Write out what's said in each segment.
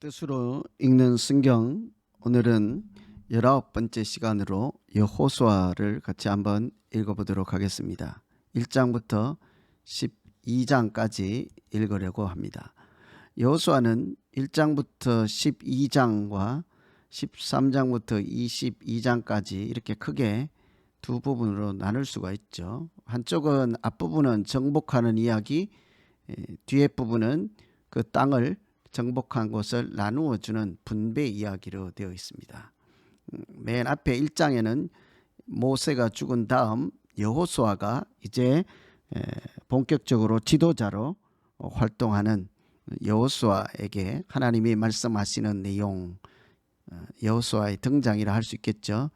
뜻으로 읽는 성경, 오늘은 19번째 시간으로 여호수아를 같이 한번 읽어보도록 하겠습니다. 1장부터 12장까지 읽으려고 합니다. 여호수아는 1장부터 12장과 13장부터 22장까지 이렇게 크게 두 부분으로 나눌 수가 있죠. 한쪽은 앞부분은 정복하는 이야기, 뒤에 부분은 그 땅을 정복한 곳을 나누어 주는 분배 이야기로 되어 있습니다. 맨 앞에 1장에는 모세가 죽은 다음 여호수아가 이제 본격적으로 지도자로 활동하는 여호수아에게 하나님이 말씀하시는 내용, 여호수아의 등장이라 할 수 있겠죠.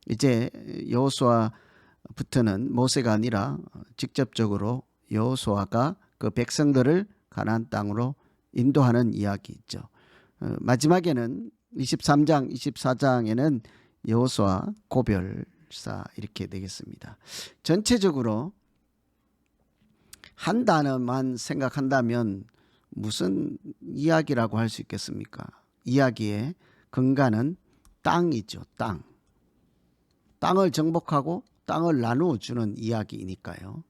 이제 여호수아부터는 모세가 아니라 직접적으로 여호수아가 그 백성들을 가나안 땅으로 인도하는 이야기 있죠. 마지막에는 23장, 24장에는 여호수아 고별사 이렇게 되겠습니다. 전체적으로 한 단어만 생각한다면 무슨 이야기라고 할 수 있겠습니까? 이야기의 근간은 땅이죠. 땅을 정복하고 땅을 나누어 주는 이야기이니까요.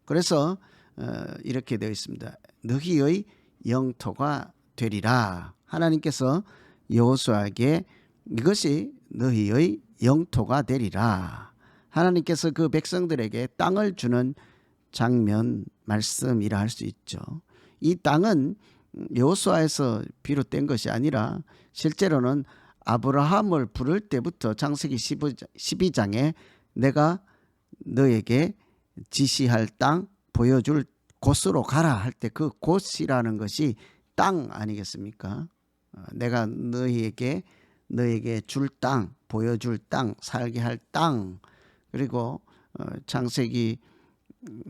그래서 이렇게 되어 있습니다. 너희의 영토가 되리라. 하나님께서 여호수아에게 이것이 너희의 영토가 되리라. 하나님께서 그 백성들에게 땅을 주는 장면 말씀이라 할 수 있죠. 이 땅은 여호수아에서 비롯된 것이 아니라 실제로는 아브라함을 부를 때부터 창세기 12장에 내가 너에게 지시할 땅 보여줄 곳으로 가라 할 때 그 곳이라는 것이 땅 아니겠습니까? 내가 너에게 줄 땅, 보여줄 땅, 살게 할 땅. 그리고 창세기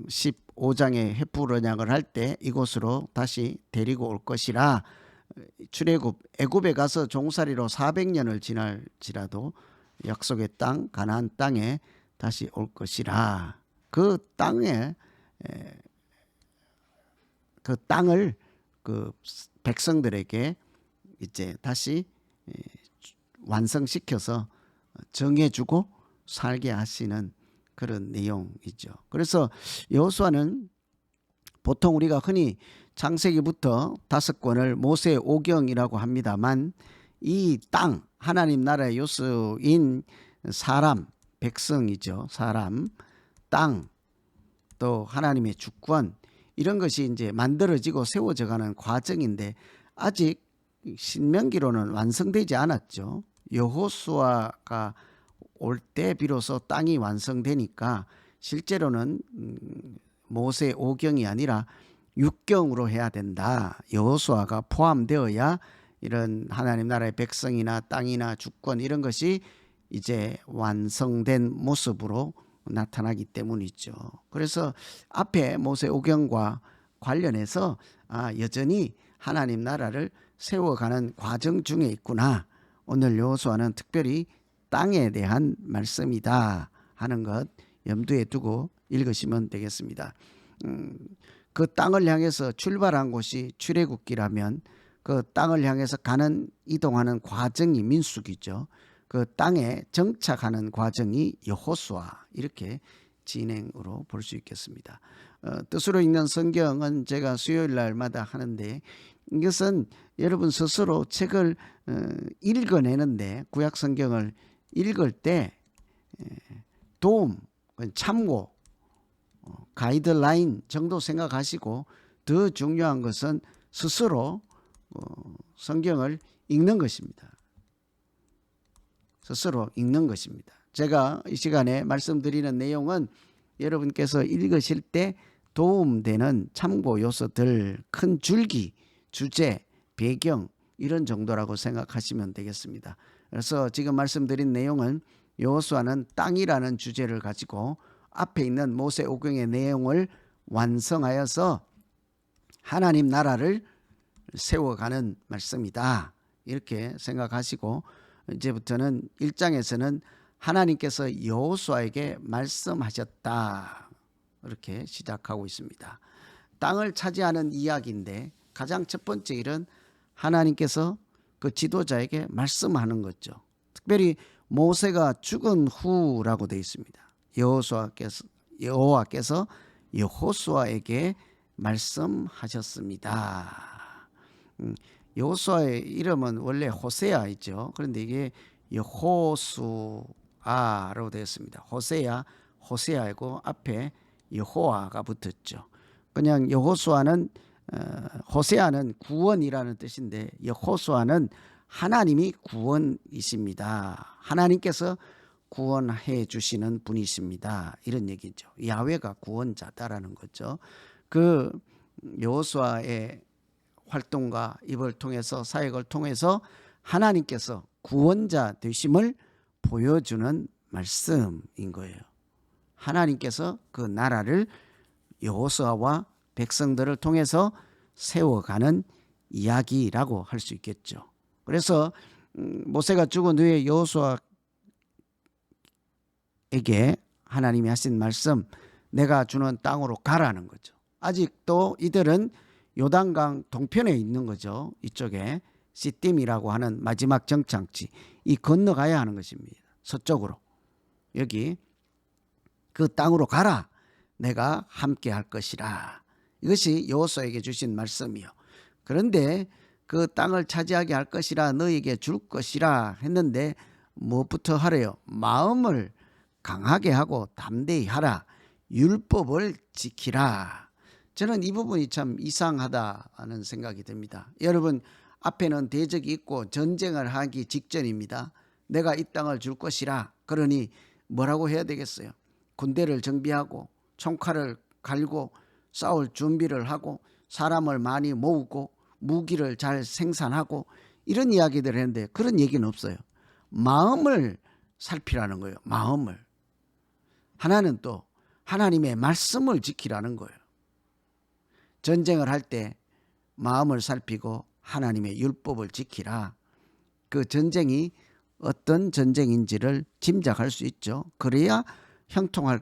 15장에 헷불 언약을 할 때 이곳으로 다시 데리고 올 것이라. 출애굽 애굽에 가서 종살이로 400년을 지날지라도 약속의 땅 가나안 땅에 다시 올 것이라. 그 땅에 그 땅을 그 백성들에게 이제 다시 완성시켜서 정해주고 살게 하시는 그런 내용이죠. 그래서 여호수아는 보통 우리가 흔히 창세기부터 5권을 모세 오경이라고 합니다만 이 땅, 하나님 나라의 요소인 사람, 백성이죠. 사람, 땅, 또 하나님의 주권, 이런 것이 이제 만들어지고 세워져가는 과정인데 아직 신명기로는 완성되지 않았죠. 여호수아가 올 때 비로소 땅이 완성되니까 실제로는 모세 5경이 아니라 6경으로 해야 된다. 여호수아가 포함되어야 이런 하나님 나라의 백성이나 땅이나 주권 이런 것이 이제 완성된 모습으로 나타나기 때문이죠. 그래서 앞에 모세 오경과 관련해서 여전히 하나님 나라를 세워가는 과정 중에 있구나. 오늘 여호수아는 특별히 땅에 대한 말씀이다 하는 것 염두에 두고 읽으시면 되겠습니다. 그 땅을 향해서 출발한 곳이 출애굽기라면 그 땅을 향해서 이동하는 과정이 민수기죠. 그 땅에 정착하는 과정이 여호수아, 이렇게 진행으로 볼 수 있겠습니다. 뜻으로 읽는 성경은 제가 수요일 날마다 하는데 이것은 여러분 스스로 책을 읽어내는데 구약 성경을 읽을 때 도움, 참고, 가이드라인 정도 생각하시고 더 중요한 것은 스스로 성경을 읽는 것입니다. 스스로 읽는 것입니다. 제가 이 시간에 말씀드리는 내용은 여러분께서 읽으실 때 도움되는 참고 요소들, 큰 줄기, 주제, 배경 이런 정도라고 생각하시면 되겠습니다. 그래서 지금 말씀드린 내용은 여호수아는 땅이라는 주제를 가지고 앞에 있는 모세 오경의 내용을 완성하여서 하나님 나라를 세워가는 말씀이다. 이렇게 생각하시고 이제부터는 1장에서는 하나님께서 여호수아에게 말씀하셨다. 이렇게 시작하고 있습니다. 땅을 차지하는 이야기인데 가장 첫 번째 일은 하나님께서 그 지도자에게 말씀하는 거죠. 특별히 모세가 죽은 후라고 되어 있습니다. 여호와께서 여호수아에게 말씀하셨습니다. 여호수아의 이름은 원래 호세아이죠. 그런데 이게 여호수아로 되어 있습니다. 호세아이고 앞에 여호와가 붙었죠. 그냥 여호수아는 호세아는 구원이라는 뜻인데 여호수아는 하나님이 구원이십니다. 하나님께서 구원해 주시는 분이십니다. 이런 얘기죠. 야훼가 구원자다라는 거죠. 그 여호수아의 활동과 입을 통해서 사역을 통해서 하나님께서 구원자 되심을 보여주는 말씀인 거예요. 하나님께서 그 나라를 여호수아와 백성들을 통해서 세워가는 이야기라고 할 수 있겠죠. 그래서 모세가 죽은 후에 여호수아에게 하나님이 하신 말씀, 내가 주는 땅으로 가라는 거죠. 아직도 이들은 요단강 동편에 있는 거죠. 이쪽에 시딤이라고 하는 마지막 정착지, 이 건너가야 하는 것입니다. 서쪽으로. 여기 그 땅으로 가라. 내가 함께 할 것이라. 이것이 여호수아에게 주신 말씀이요. 그런데 그 땅을 차지하게 할 것이라, 너에게 줄 것이라 했는데 무엇부터 하래요? 마음을 강하게 하고 담대히 하라. 율법을 지키라. 저는 이 부분이 참 이상하다는 생각이 듭니다. 여러분, 앞에는 대적이 있고 전쟁을 하기 직전입니다. 내가 이 땅을 줄 것이라. 그러니 뭐라고 해야 되겠어요? 군대를 정비하고 총칼을 갈고 싸울 준비를 하고 사람을 많이 모으고 무기를 잘 생산하고 이런 이야기들을 했는데 그런 얘기는 없어요. 마음을 살피라는 거예요. 마음을. 하나는 또 하나님의 말씀을 지키라는 거예요. 전쟁을 할 때 마음을 살피고 하나님의 율법을 지키라. 그 전쟁이 어떤 전쟁인지를 짐작할 수 있죠. 그래야 형통할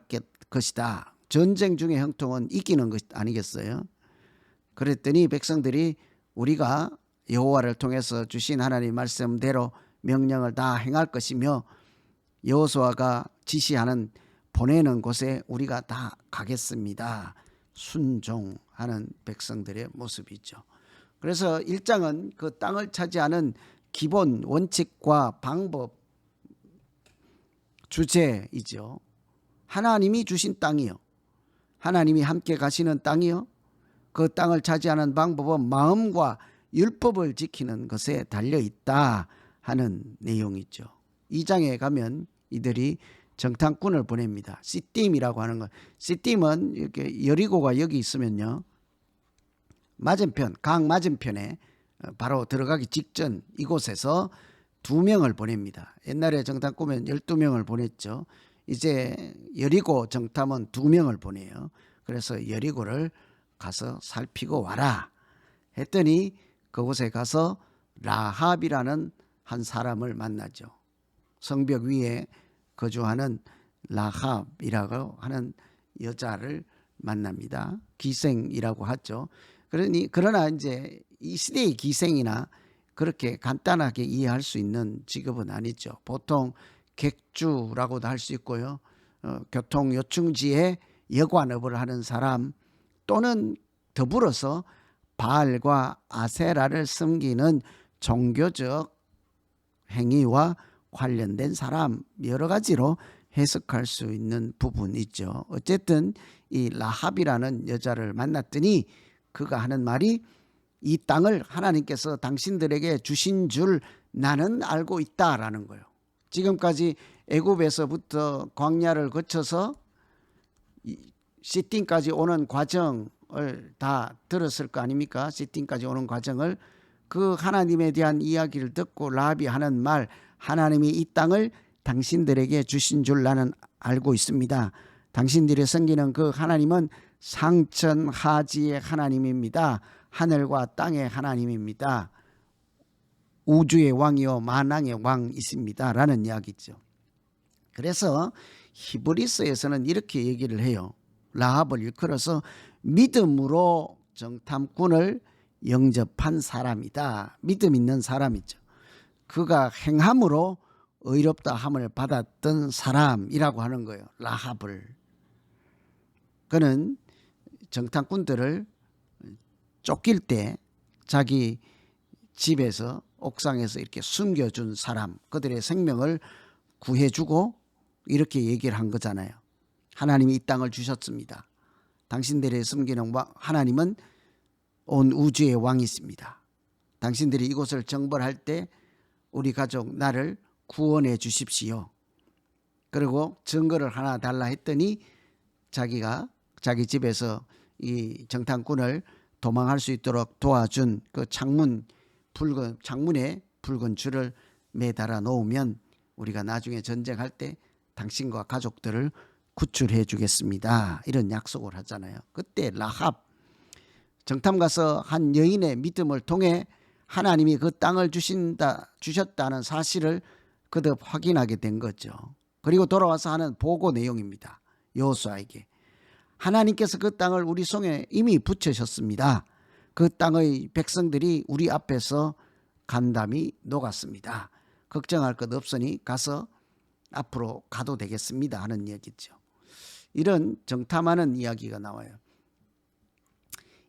것이다. 전쟁 중에 형통은 이기는 것 아니겠어요? 그랬더니 백성들이 우리가 여호와를 통해서 주신 하나님의 말씀대로 명령을 다 행할 것이며 여호수아가 지시하는 보내는 곳에 우리가 다 가겠습니다. 순종하는 백성들의 모습이죠. 그래서 1장은 그 땅을 차지하는 기본 원칙과 방법, 주제이죠. 하나님이 주신 땅이요. 하나님이 함께 가시는 땅이요. 그 땅을 차지하는 방법은 마음과 율법을 지키는 것에 달려있다 하는 내용이죠. 2장에 가면 이들이 정탐꾼을 보냅니다. 시딤이라고 하는 것. 시딤은 이렇게 여리고가 여기 있으면요. 맞은편, 강 맞은편에 바로 들어가기 직전 이곳에서 2명을 보냅니다. 옛날에 정탐꾼은 12명을 보냈죠. 이제 여리고 정탐은 2명을 보내요. 그래서 여리고를 가서 살피고 와라 했더니 그곳에 가서 라합이라는 한 사람을 만나죠. 성벽 위에 거주하는 라합이라고 하는 여자를 만납니다. 기생이라고 하죠. 그러나 이제 이 시대의 기생이나 그렇게 간단하게 이해할 수 있는 직업은 아니죠. 보통 객주라고도 할 수 있고요. 교통 요충지에 여관업을 하는 사람 또는 더불어서 바알과 아세라를 섬기는 종교적 행위와 관련된 사람, 여러 가지로 해석할 수 있는 부분이 있죠. 어쨌든 이 라합이라는 여자를 만났더니 그가 하는 말이 이 땅을 하나님께서 당신들에게 주신 줄 나는 알고 있다라는 거예요. 지금까지 애굽에서부터 광야를 거쳐서 시딤까지 오는 과정을 다 들었을 거 아닙니까? 시딤까지 오는 과정을, 그 하나님에 대한 이야기를 듣고 라합이 하는 말, 하나님이 이 땅을 당신들에게 주신 줄 나는 알고 있습니다. 당신들이 섬기는 그 하나님은 상천하지의 하나님입니다. 하늘과 땅의 하나님입니다. 우주의 왕이요 만왕의 왕이십니다. 라는 이야기죠. 그래서 히브리서에서는 이렇게 얘기를 해요. 라합을 일컬어서 믿음으로 정탐꾼을 영접한 사람이다. 믿음 있는 사람이죠. 그가 행함으로 의롭다 함을 받았던 사람이라고 하는 거예요. 라합을. 그는 정탐꾼들을 쫓길 때 자기 집에서 옥상에서 이렇게 숨겨준 사람, 그들의 생명을 구해주고 이렇게 얘기를 한 거잖아요. 하나님이 이 땅을 주셨습니다. 당신들의 숨기는 하나님은 온 우주의 왕이십니다. 당신들이 이곳을 정벌할 때 우리 가족 나를 구원해 주십시오. 그리고 증거를 하나 달라 했더니 자기가 자기 집에서 이 정탐꾼을 도망할 수 있도록 도와준 그 창문에 붉은 줄을 매달아 놓으면 우리가 나중에 전쟁할 때 당신과 가족들을 구출해 주겠습니다. 이런 약속을 하잖아요. 그때 라합, 정탐 가서 한 여인의 믿음을 통해 하나님이 그 땅을 주셨다는 사실을 거듭 확인하게 된 거죠. 그리고 돌아와서 하는 보고 내용입니다. 여호수아에게 하나님께서 그 땅을 우리 손에 이미 붙이셨습니다. 그 땅의 백성들이 우리 앞에서 간담이 녹았습니다. 걱정할 것 없으니 가서 앞으로 가도 되겠습니다 하는 얘기죠. 이런 정탐하는 이야기가 나와요.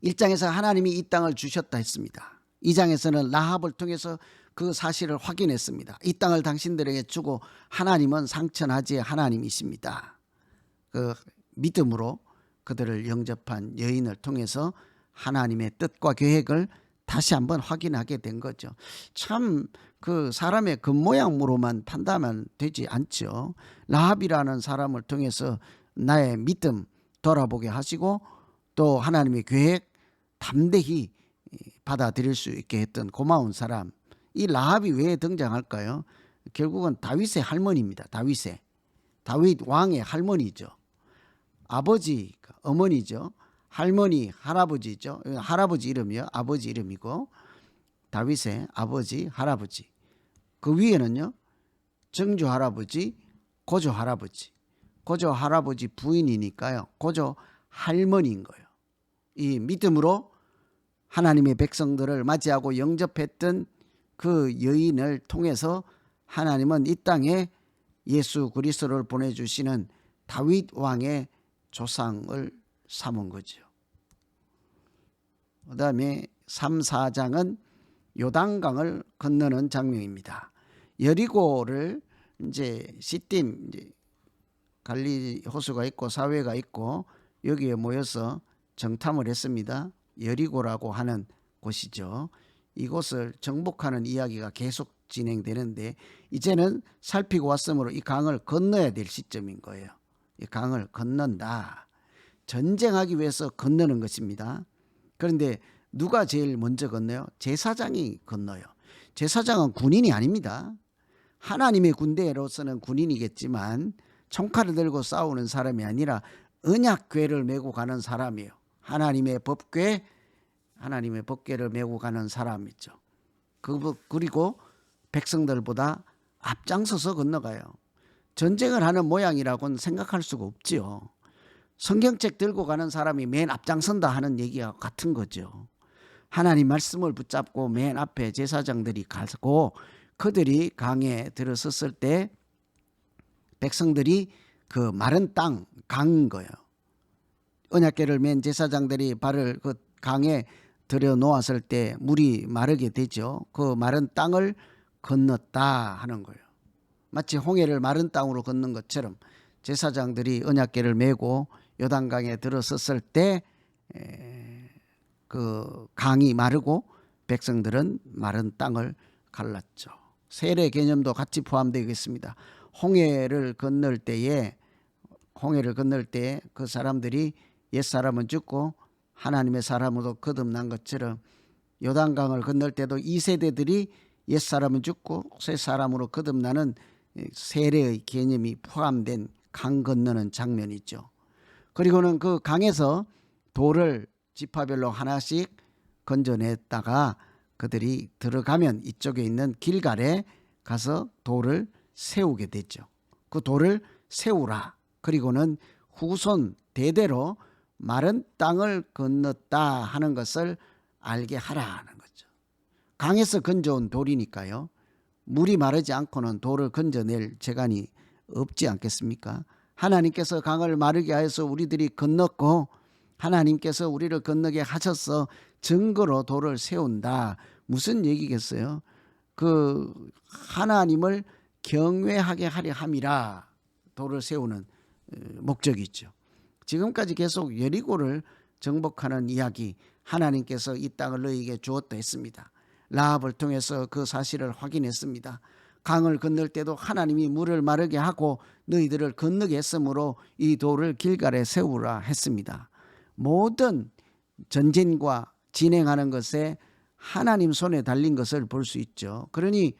1장에서 하나님이 이 땅을 주셨다 했습니다. 2장에서는 라합을 통해서 그 사실을 확인했습니다. 이 땅을 당신들에게 주고 하나님은 상천하지의 하나님이십니다. 그 믿음으로 그들을 영접한 여인을 통해서 하나님의 뜻과 계획을 다시 한번 확인하게 된 거죠. 참 그 사람의 겉모양으로만 판단하면 되지 않죠. 라합이라는 사람을 통해서 나의 믿음 돌아보게 하시고 또 하나님의 계획 담대히 받아들일 수 있게 했던 고마운 사람. 이 라합이 왜 등장할까요? 결국은 다윗의 할머니입니다. 다윗 왕의 할머니죠. 아버지, 어머니죠. 할머니, 할아버지죠. 할아버지 이름이요. 아버지 이름이고 다윗의 아버지, 할아버지. 그 위에는요. 정조 할아버지, 고조 할아버지. 고조 할아버지 부인이니까요. 고조 할머니인 거예요. 이 믿음으로 하나님의 백성들을 맞이하고 영접했던 그 여인을 통해서 하나님은 이 땅에 예수 그리스도를 보내주시는 다윗 왕의 조상을 삼은 거죠. 그 다음에 3, 4장은 요단강을 건너는 장면입니다. 여리고를 이제 시딤 갈릴리 호수가 있고 사회가 있고 여기에 모여서 정탐을 했습니다. 여리고라고 하는 곳이죠. 이곳을 정복하는 이야기가 계속 진행되는데 이제는 살피고 왔으므로 이 강을 건너야 될 시점인 거예요. 이 강을 건넌다. 전쟁하기 위해서 건너는 것입니다. 그런데 누가 제일 먼저 건너요? 제사장이 건너요. 제사장은 군인이 아닙니다. 하나님의 군대로서는 군인이겠지만 총칼을 들고 싸우는 사람이 아니라 언약궤를 메고 가는 사람이에요. 하나님의 법궤를 메고 가는 사람이죠. 그리고 백성들보다 앞장서서 건너가요. 전쟁을 하는 모양이라고는 생각할 수가 없지요. 성경책 들고 가는 사람이 맨 앞장선다 하는 얘기와 같은 거죠. 하나님 말씀을 붙잡고 맨 앞에 제사장들이 가고 그들이 강에 들어섰을 때 백성들이 그 마른 땅, 강인 거예요. 언약궤를 맨 제사장들이 발을 그 강에 들여 놓았을 때 물이 마르게 되죠. 그 마른 땅을 건넜다 하는 거예요. 마치 홍해를 마른 땅으로 걷는 것처럼 제사장들이 언약궤를 메고 요단강에 들어섰을 때 그 강이 마르고 백성들은 마른 땅을 갈랐죠. 세례 개념도 같이 포함되겠습니다. 홍해를 건널 때에 그 사람들이 옛사람은 죽고 하나님의 사람으로 거듭난 것처럼 요단강을 건널 때도 이 세대들이 옛사람은 죽고 새 사람으로 거듭나는 세례의 개념이 포함된 강 건너는 장면이죠. 그리고는 그 강에서 돌을 지파별로 하나씩 건져냈다가 그들이 들어가면 이쪽에 있는 길갈에 가서 돌을 세우게 됐죠. 그 돌을 세우라. 그리고는 후손 대대로 마른 땅을 건넜다 하는 것을 알게 하라는 거죠. 강에서 건져온 돌이니까요. 물이 마르지 않고는 돌을 건져낼 재간이 없지 않겠습니까? 하나님께서 강을 마르게 하여서 우리들이 건넜고 하나님께서 우리를 건너게 하셔서 증거로 돌을 세운다. 무슨 얘기겠어요? 그 하나님을 경외하게 하려 함이라 돌을 세우는 목적이죠. 지금까지 계속 여리고를 정복하는 이야기, 하나님께서 이 땅을 너희에게 주었다 했습니다. 라합을 통해서 그 사실을 확인했습니다. 강을 건널 때도 하나님이 물을 마르게 하고 너희들을 건너게 했으므로 이 돌을 길갈에 세우라 했습니다. 모든 전진과 진행하는 것에 하나님 손에 달린 것을 볼 수 있죠. 그러니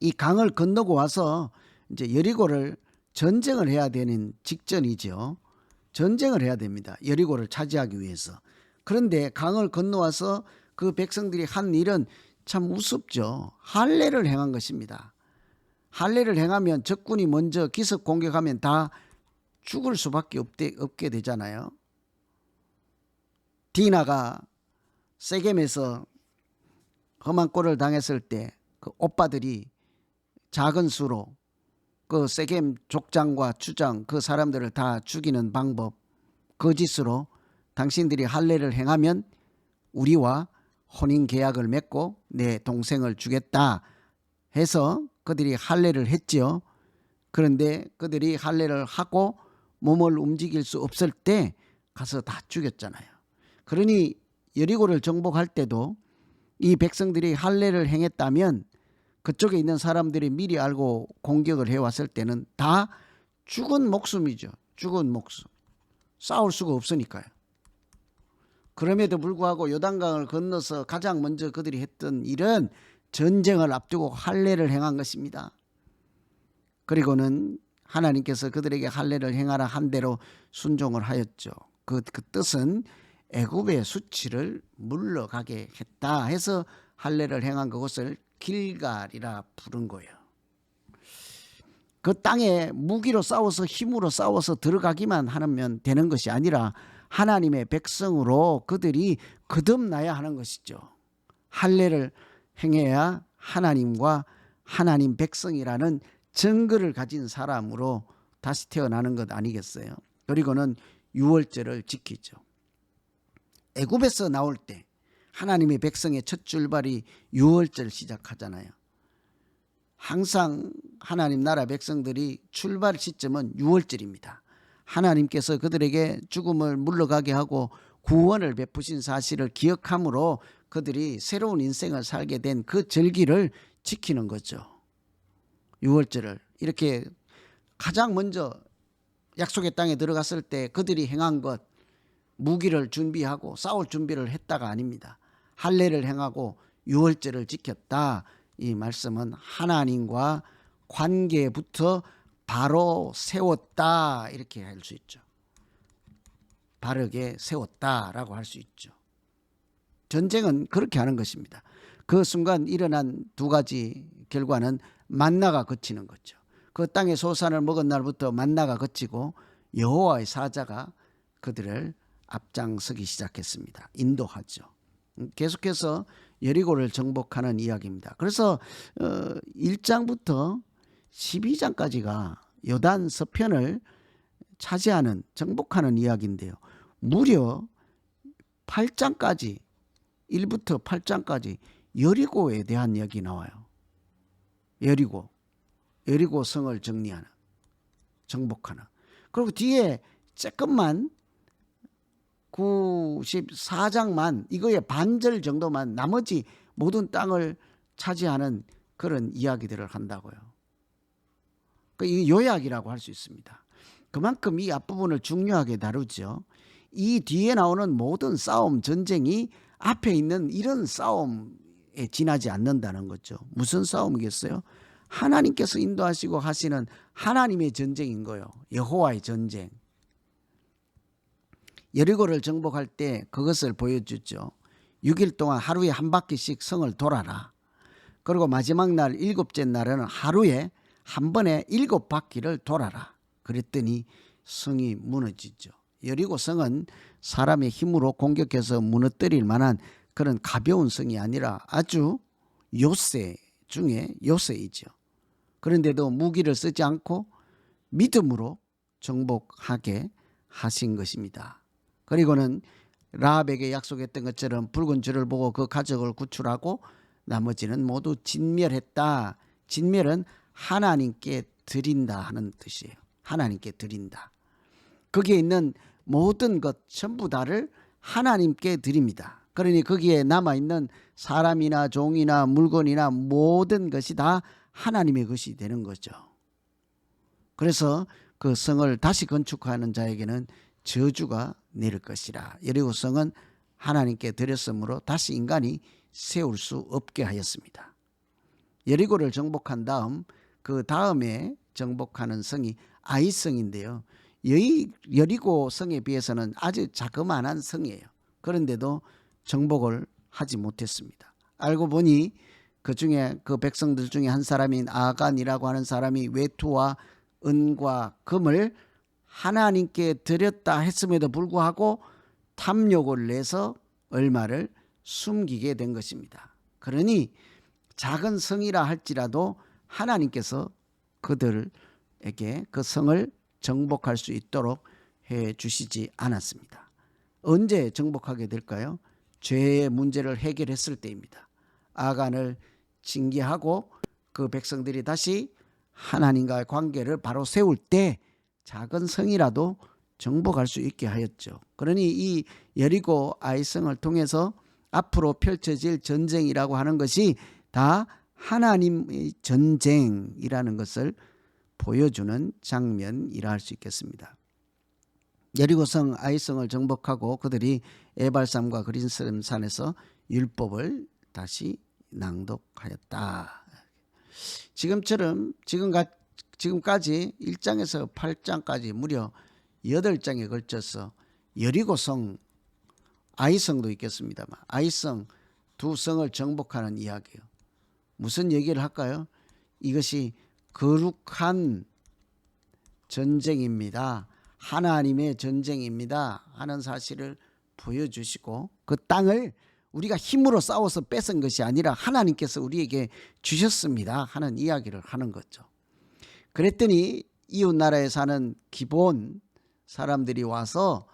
이 강을 건너고 와서 이제 여리고를 전쟁을 해야 되는 직전이죠. 전쟁을 해야 됩니다. 여리고를 차지하기 위해서. 그런데 강을 건너와서 그 백성들이 한 일은 참 우습죠. 할례를 행한 것입니다. 할례를 행하면 적군이 먼저 기습 공격하면 다 죽을 수밖에 없게 되잖아요. 디나가 세겜에서 험한 꼴을 당했을 때 그 오빠들이 작은 수로 그 세겜 족장과 주장 그 사람들을 다 죽이는 방법, 거짓으로 당신들이 할례를 행하면 우리와 혼인 계약을 맺고 내 동생을 주겠다 해서 그들이 할례를 했지요. 그런데 그들이 할례를 하고 몸을 움직일 수 없을 때 가서 다 죽였잖아요. 그러니 여리고를 정복할 때도 이 백성들이 할례를 행했다면 그쪽에 있는 사람들이 미리 알고 공격을 해왔을 때는 다 죽은 목숨이죠. 죽은 목숨. 싸울 수가 없으니까요. 그럼에도 불구하고 요단강을 건너서 가장 먼저 그들이 했던 일은 전쟁을 앞두고 할례를 행한 것입니다. 그리고는 하나님께서 그들에게 할례를 행하라 한 대로 순종을 하였죠. 그 뜻은 애굽의 수치를 물러가게 했다 해서 할례를 행한 그것을 길갈이라 부른 거예요. 그 땅에 무기로 싸워서 힘으로 싸워서 들어가기만 하면 되는 것이 아니라 하나님의 백성으로 그들이 거듭나야 하는 것이죠. 할례를 행해야 하나님과 하나님 백성이라는 증거를 가진 사람으로 다시 태어나는 것 아니겠어요? 그리고는 유월절을 지키죠. 애굽에서 나올 때 하나님의 백성의 첫 출발이 유월절 시작하잖아요. 항상 하나님 나라 백성들이 출발 시점은 유월절입니다. 하나님께서 그들에게 죽음을 물러가게 하고 구원을 베푸신 사실을 기억함으로 그들이 새로운 인생을 살게 된 그 절기를 지키는 거죠. 유월절을 이렇게 가장 먼저 약속의 땅에 들어갔을 때 그들이 행한 것, 무기를 준비하고 싸울 준비를 했다가 아닙니다. 할례를 행하고 유월절을 지켰다. 이 말씀은 하나님과 관계부터 바로 세웠다 이렇게 할 수 있죠. 바르게 세웠다라고 할 수 있죠. 전쟁은 그렇게 하는 것입니다. 그 순간 일어난 두 가지 결과는 만나가 그치는 거죠. 그 땅의 소산을 먹은 날부터 만나가 그치고 여호와의 사자가 그들을 앞장서기 시작했습니다. 인도하죠. 계속해서 여리고를 정복하는 이야기입니다. 그래서 1장부터 12장까지가 요단 서편을 차지하는 정복하는 이야기인데요. 무려 8장까지 1부터 8장까지 여리고에 대한 이야기 나와요. 여리고 성을 정리하는, 정복하는. 그리고 뒤에 조금만 94장만 이거의 반절 정도만 나머지 모든 땅을 차지하는 그런 이야기들을 한다고요. 이 요약이라고 할 수 있습니다. 그만큼 이 앞부분을 중요하게 다루죠. 이 뒤에 나오는 모든 싸움, 전쟁이 앞에 있는 이런 싸움에 지나지 않는다는 거죠. 무슨 싸움이겠어요? 하나님께서 인도하시고 하시는 하나님의 전쟁인 거예요. 여호와의 전쟁. 여리고를 정복할 때 그것을 보여주죠. 6일 동안 하루에 한 바퀴씩 성을 돌아라. 그리고 마지막 날 7째 날에는 하루에 한 번에 7바퀴를 돌아라. 그랬더니 성이 무너지죠. 여리고 성은 사람의 힘으로 공격해서 무너뜨릴 만한 그런 가벼운 성이 아니라 아주 요새 중에 요새이죠. 그런데도 무기를 쓰지 않고 믿음으로 정복하게 하신 것입니다. 그리고는 라합에게 약속했던 것처럼 붉은 줄을 보고 그 가족을 구출하고 나머지는 모두 진멸했다. 진멸은 하나님께 드린다 하는 뜻이에요. 하나님께 드린다. 거기에 있는 모든 것 전부 다를 하나님께 드립니다. 그러니 거기에 남아있는 사람이나 종이나 물건이나 모든 것이 다 하나님의 것이 되는 거죠. 그래서 그 성을 다시 건축하는 자에게는 저주가 내릴 것이라. 여리고 성은 하나님께 드렸으므로 다시 인간이 세울 수 없게 하였습니다. 여리고를 정복한 다음 그 다음에 정복하는 성이 아이성인데요. 여리고 성에 비해서는 아주 자그마한 성이에요. 그런데도 정복을 하지 못했습니다. 알고 보니 그 중에 그 백성들 중에 한 사람인 아간이라고 하는 사람이 외투와 은과 금을 하나님께 드렸다 했음에도 불구하고 탐욕을 내서 얼마를 숨기게 된 것입니다. 그러니 작은 성이라 할지라도 하나님께서 그들에게 그 성을 정복할 수 있도록 해 주시지 않았습니다. 언제 정복하게 될까요? 죄의 문제를 해결했을 때입니다. 아간을 징계하고 그 백성들이 다시 하나님과의 관계를 바로 세울 때 작은 성이라도 정복할 수 있게 하였죠. 그러니 이 여리고 아이성을 통해서 앞으로 펼쳐질 전쟁이라고 하는 것이 다 하나님의 전쟁이라는 것을 보여주는 장면이라 할 수 있겠습니다. 여리고성 아이성을 정복하고 그들이 에발산과 그린산에서 율법을 다시 낭독하였다. 지금까지 1장에서 8장까지 무려 8장에 걸쳐서 여리고성, 아이성도 있겠습니다만 아이성 두 성을 정복하는 이야기예요. 무슨 얘기를 할까요? 이것이 거룩한 전쟁입니다. 하나님의 전쟁입니다 하는 사실을 보여주시고 그 땅을 우리가 힘으로 싸워서 뺏은 것이 아니라 하나님께서 우리에게 주셨습니다 하는 이야기를 하는 거죠. 그랬더니 이웃 나라에 사는 기본 사람들이 와서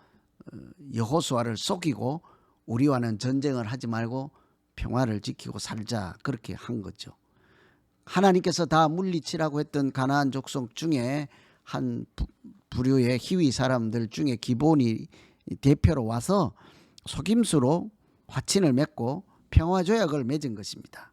여호수아를 속이고 우리와는 전쟁을 하지 말고 평화를 지키고 살자 그렇게 한 거죠. 하나님께서 다 물리치라고 했던 가나안 족속 중에 한 부류의 희위 사람들 중에 기본이 대표로 와서 속임수로 화친을 맺고 평화조약을 맺은 것입니다.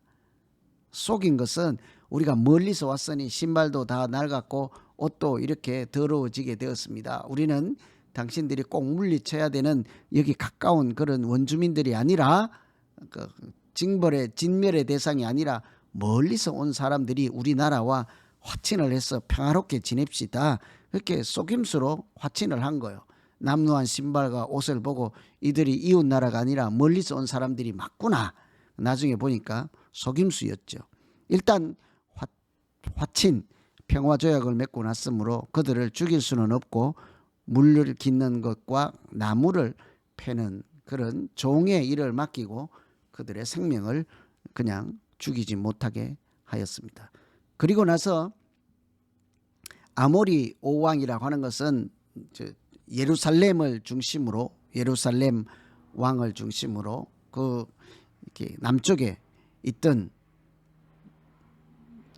속인 것은 우리가 멀리서 왔으니 신발도 다 낡았고 옷도 이렇게 더러워지게 되었습니다. 우리는 당신들이 꼭 물리쳐야 되는 여기 가까운 그런 원주민들이 아니라 그 진멸의 대상이 아니라 멀리서 온 사람들이 우리나라와 화친을 해서 평화롭게 지냅시다. 그렇게 속임수로 화친을 한 거예요. 남루한 신발과 옷을 보고 이들이 이웃 나라가 아니라 멀리서 온 사람들이 맞구나. 나중에 보니까 속임수였죠. 일단 화친 평화조약을 맺고 났으므로 그들을 죽일 수는 없고 물을 깃는 것과 나무를 패는 그런 종의 일을 맡기고 그들의 생명을 그냥 죽이지 못하게 하였습니다. 그리고 나서 아모리 오왕이라고 하는 것은 예루살렘 왕을 중심으로 그 이렇게 남쪽에 있던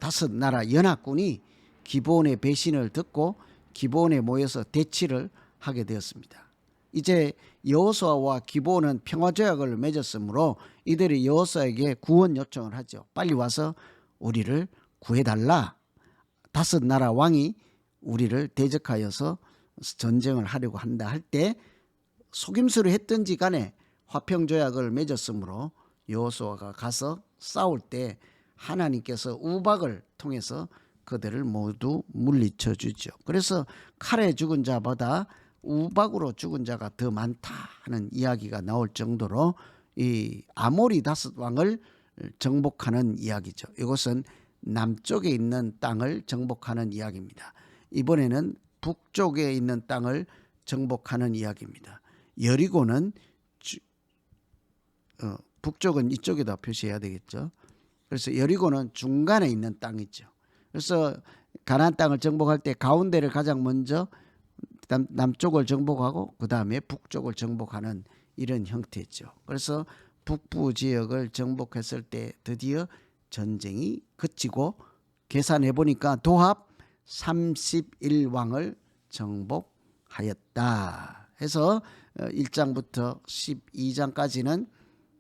5 나라 연합군이 기브온의 배신을 듣고 기브온에 모여서 대치를 하게 되었습니다. 이제 여호수아와 기브온은 평화조약을 맺었으므로 이들이 여호수아에게 구원 요청을 하죠. 빨리 와서 우리를 구해달라. 5 나라 왕이 우리를 대적하여서 전쟁을 하려고 한다 할 때 속임수를 했든지 간에 화평조약을 맺었으므로 여호수아가 가서 싸울 때 하나님께서 우박을 통해서 그들을 모두 물리쳐 주죠. 그래서 칼에 죽은 자보다 우박으로 죽은 자가 더 많다 하는 이야기가 나올 정도로 이 아모리 5 왕을 정복하는 이야기죠. 이것은 남쪽에 있는 땅을 정복하는 이야기입니다. 이번에는 북쪽에 있는 땅을 정복하는 이야기입니다. 여리고는 북쪽은 이쪽에다 표시해야 되겠죠. 그래서 여리고는 중간에 있는 땅이죠. 그래서 가나안 땅을 정복할 때 가운데를 가장 먼저 남쪽을 정복하고 그 다음에 북쪽을 정복하는 이런 형태죠. 그래서 북부 지역을 정복했을 때 드디어 전쟁이 그치고 계산해 보니까 도합 31왕을 정복하였다 해서 1장부터 12장까지는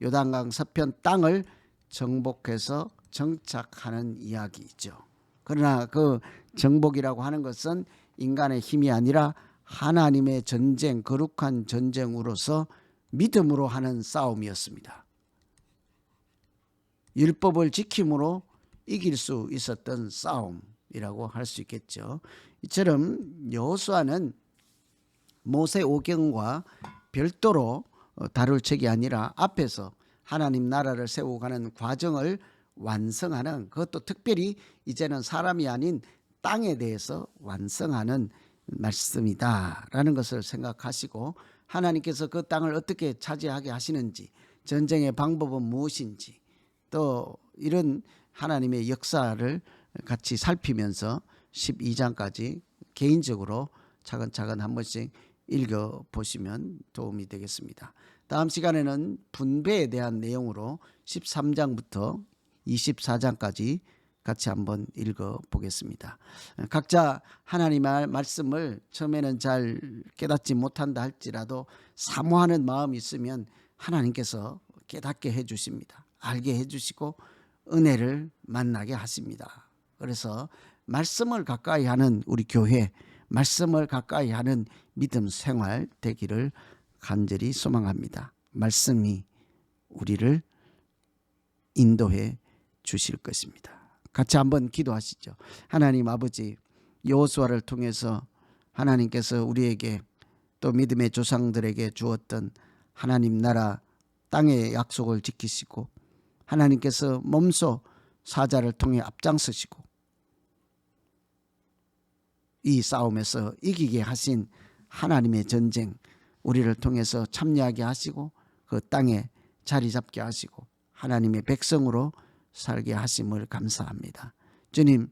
요단강 서편 땅을 정복해서 정착하는 이야기죠. 그러나 그 정복이라고 하는 것은 인간의 힘이 아니라 하나님의 전쟁, 거룩한 전쟁으로서 믿음으로 하는 싸움이었습니다. 율법을 지킴으로 이길 수 있었던 싸움이라고 할 수 있겠죠. 이처럼 여호수아는 모세 오경과 별도로 다룰 책이 아니라 앞에서 하나님 나라를 세워가는 과정을 완성하는, 그것도 특별히 이제는 사람이 아닌 땅에 대해서 완성하는 말씀이다라는 것을 생각하시고, 하나님께서 그 땅을 어떻게 차지하게 하시는지, 전쟁의 방법은 무엇인지, 또 이런 하나님의 역사를 같이 살피면서 12장까지 개인적으로 차근차근 한 번씩 읽어보시면 도움이 되겠습니다. 다음 시간에는 분배에 대한 내용으로 13장부터 24장까지 같이 한번 읽어보겠습니다. 각자 하나님의 말씀을 처음에는 잘 깨닫지 못한다 할지라도 사모하는 마음이 있으면 하나님께서 깨닫게 해주십니다. 알게 해주시고 은혜를 만나게 하십니다. 그래서 말씀을 가까이 하는 우리 교회, 말씀을 가까이 하는 믿음 생활 되기를 간절히 소망합니다. 말씀이 우리를 인도해 주실 것입니다. 같이 한번 기도하시죠. 하나님 아버지, 여호수아를 통해서 하나님께서 우리에게 또 믿음의 조상들에게 주었던 하나님 나라 땅의 약속을 지키시고, 하나님께서 몸소 사자를 통해 앞장서시고 이 싸움에서 이기게 하신 하나님의 전쟁, 우리를 통해서 참여하게 하시고 그 땅에 자리 잡게 하시고 하나님의 백성으로 살게 하심을 감사합니다. 주님,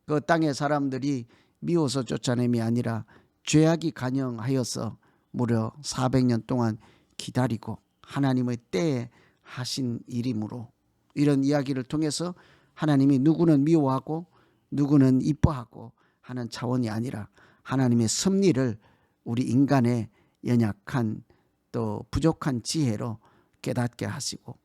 그 땅의 사람들이 미워서 쫓아냄이 아니라 죄악이 간영하여서 무려 400년 동안 기다리고 하나님의 때에 하신 일이므로, 이런 이야기를 통해서 하나님이 누구는 미워하고 누구는 이뻐하고 하는 차원이 아니라 하나님의 섭리를 우리 인간의 연약한 또 부족한 지혜로 깨닫게 하시고,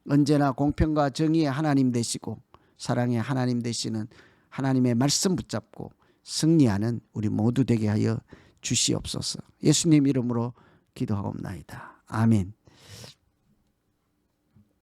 언제나 공평과 정의의 하나님 되시고 사랑의 하나님 되시는 하나님의 말씀 붙잡고 승리하는 우리 모두 되게 하여 주시옵소서. 예수님 이름으로 기도하옵나이다. 아멘.